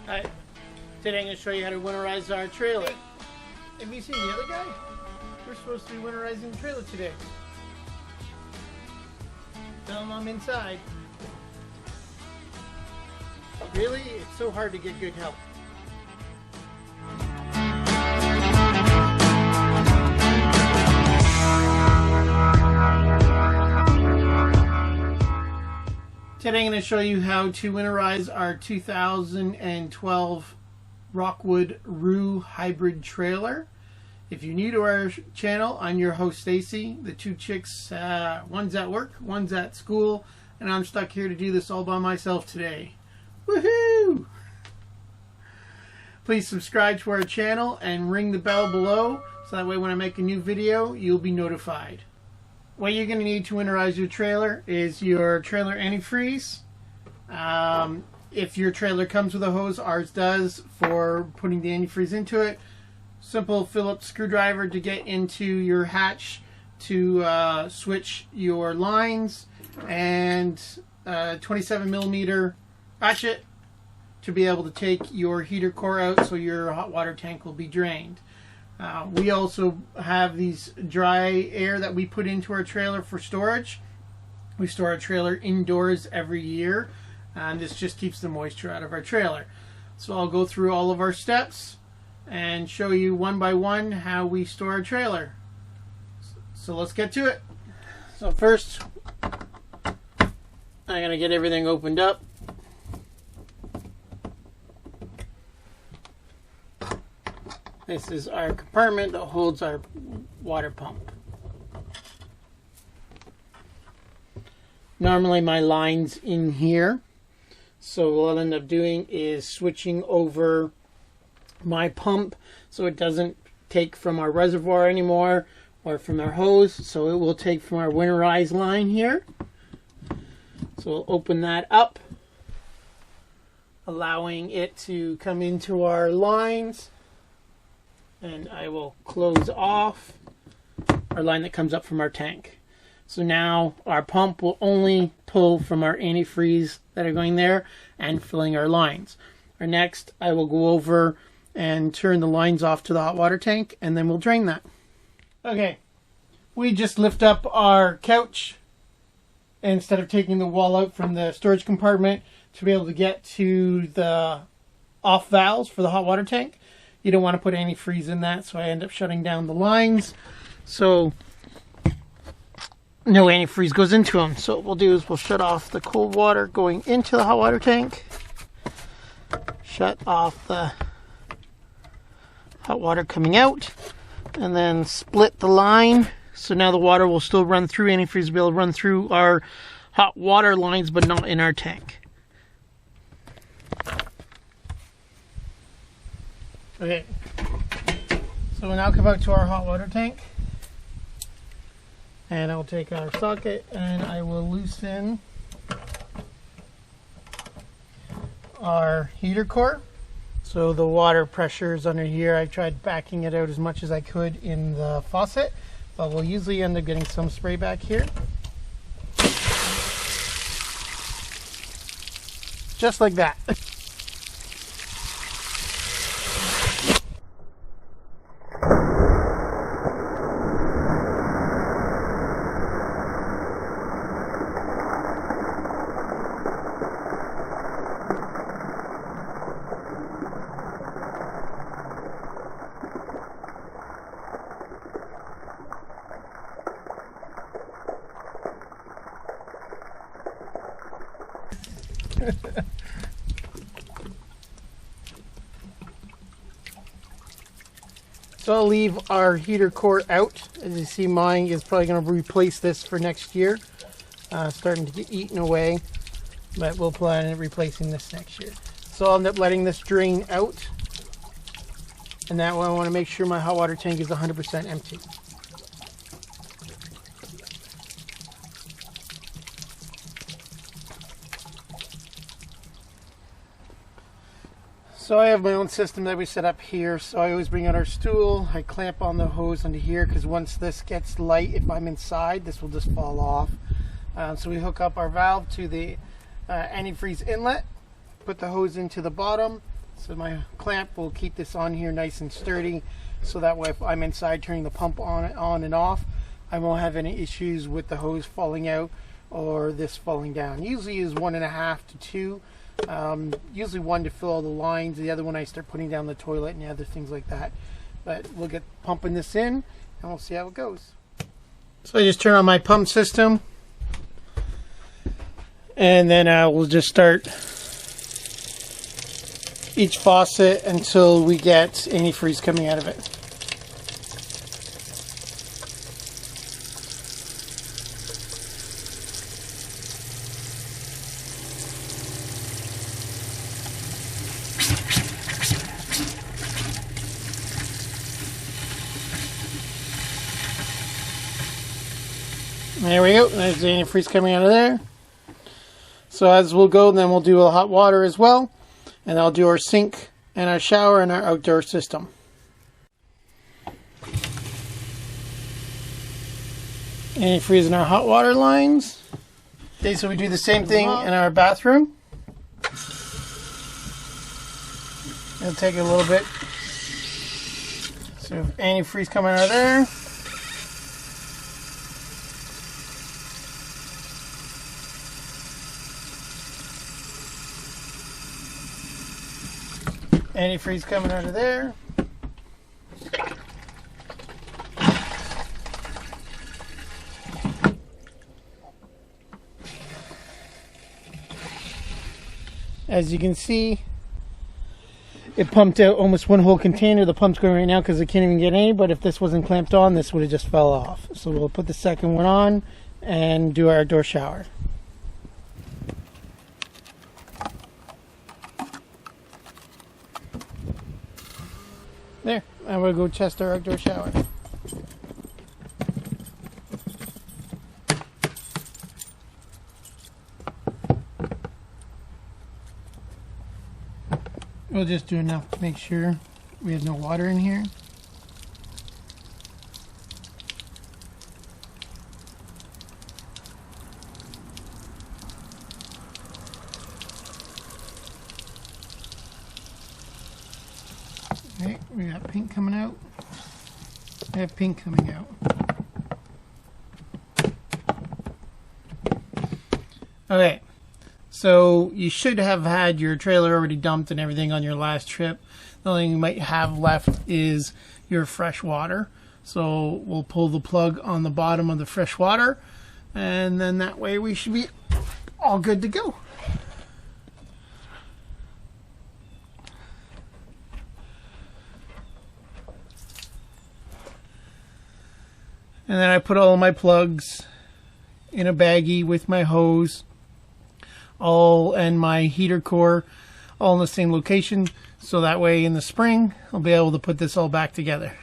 Alright, today I'm going to show you how to winterize our trailer. Hey, have you seen the other guy? We're supposed to be winterizing the trailer today. Tell him I'm inside. Really? It's so hard to get good help. Today I'm going to show you how to winterize our 2012 Rockwood Roo Hybrid trailer. If you're new to our channel, I'm your host Stacy. The two chicks, one's at work, one's at school, and I'm stuck here to do this all by myself today. Woohoo! Please subscribe to our channel and ring the bell below so that way when I make a new video, you'll be notified. What you're going to need to winterize your trailer is your trailer antifreeze. If your trailer comes with a hose, ours does, for putting the antifreeze into it. Simple Phillips screwdriver to get into your hatch to switch your lines, and 27mm ratchet to be able to take your heater core out so your hot water tank will be drained. We also have these dry air that we put into our trailer for storage. We store our trailer indoors every year, and this just keeps the moisture out of our trailer. So I'll go through all of our steps and show you one by one how we store our trailer. So let's get to it. So first, I'm going to get everything opened up. This is our compartment that holds our water pump. Normally my line's in here, so what I'll end up doing is switching over my pump so it doesn't take from our reservoir anymore or from our hose, so it will take from our Winterize line here. So we'll open that up, allowing it to come into our lines. And I will close off our line that comes up from our tank. So now our pump will only pull from our antifreeze that are going there and filling our lines. Or next, I will go over and turn the lines off to the hot water tank, and then we'll drain that. Okay, we just lift up our couch instead of taking the wall out from the storage compartment to be able to get to the off valves for the hot water tank. You don't want to put antifreeze in that, so I end up shutting down the lines. So no antifreeze goes into them. So what we'll do is we'll shut off the cold water going into the hot water tank. Shut off the hot water coming out. And then split the line. So now the water will still run through antifreeze, will be able to run through our hot water lines, but not in our tank. Okay, so we'll now come out to our hot water tank, and I'll take our socket and I will loosen our heater core. So the water pressure is under here. I tried backing it out as much as I could in the faucet, but we'll usually end up getting some spray back here. Just like that. So I'll leave our heater core out. As you see, mine is probably going to replace this for next year. Starting to get eaten away, but we'll plan on replacing this next year. So I'll end up letting this drain out, and that way I want to make sure my hot water tank is 100% empty. So I have my own system that we set up here. So I always bring out our stool. I clamp on the hose under here because once this gets light, if I'm inside, this will just fall off. So we hook up our valve to the antifreeze inlet, put the hose into the bottom, So my clamp will keep this on here nice and sturdy, so that way if I'm inside turning the pump on and off, I won't have any issues with the hose falling out or this falling down. Usually use 1.5 to 2. Usually 1 to fill all the lines, the other one I start putting down the toilet and other things like that. But we'll get pumping this in and we'll see how it goes. So I just turn on my pump system, and then we'll just start each faucet until we get antifreeze coming out of it. There we go, there's the antifreeze coming out of there. So as we'll go, then we'll do a hot water as well, and I'll do our sink and our shower and our outdoor system. Antifreeze in our hot water lines. Okay, so we do the same thing in our bathroom. It'll take a little bit. So antifreeze coming out of there. Antifreeze coming out of there. As you can see, it pumped out almost one whole container. The pump's going right now because I can't even get any, but if this wasn't clamped on, this would have just fell off. So we'll put the second one on and do our outdoor shower. There, I'm going to go test our outdoor shower. We'll just do enough to make sure we have no water in here. Okay, we got pink coming out. I have pink coming out. Okay, so you should have had your trailer already dumped and everything on your last trip. The only thing you might have left is your fresh water. So we'll pull the plug on the bottom of the fresh water, and then that way we should be all good to go. And then I put all of my plugs in a baggie with my hose, all and my heater core all in the same location, so that way in the spring I'll be able to put this all back together.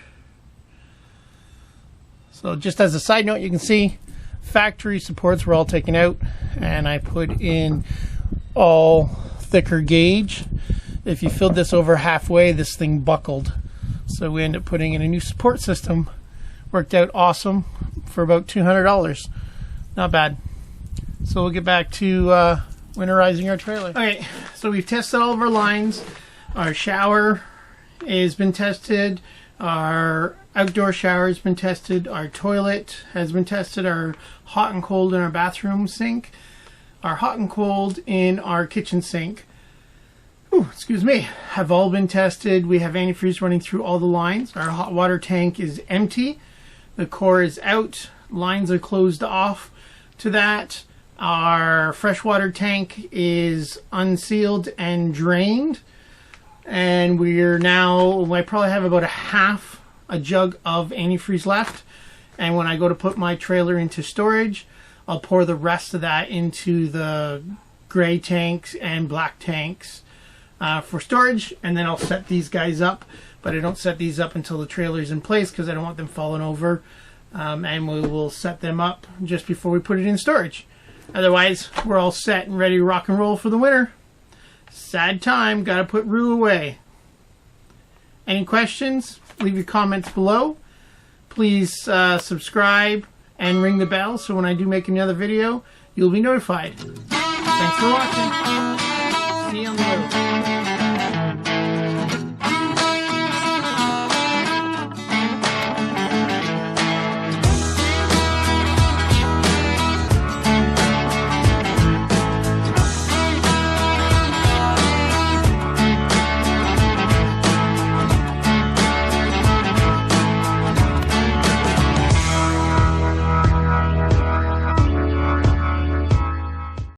So just as a side note, you can see factory supports were all taken out, and I put in all thicker gauge. If you filled this over halfway, this thing buckled, so we end up putting in a new support system. Worked out awesome for about $200. Not bad. So we'll get back to winterizing our trailer. Okay, so we've tested all of our lines. Our shower has been tested. Our outdoor shower has been tested. Our toilet has been tested. Our hot and cold in our bathroom sink. Our hot and cold in our kitchen sink. Ooh, excuse me, have all been tested. We have antifreeze running through all the lines. Our hot water tank is empty. The core is out. Lines are closed off to that. Our freshwater tank is unsealed and drained. And we're now, I probably have about a jug of antifreeze left. And when I go to put my trailer into storage, I'll pour the rest of that into the gray tanks and black tanks for storage. And then I'll set these guys up. But I don't set these up until the trailer's in place because I don't want them falling over. And we will set them up just before we put it in storage. Otherwise, we're all set and ready to rock and roll for the winter. Sad time, gotta put Roo away. Any questions? Leave your comments below. Please subscribe and ring the bell so when I do make another video, you'll be notified. Thanks for watching. See you on the road.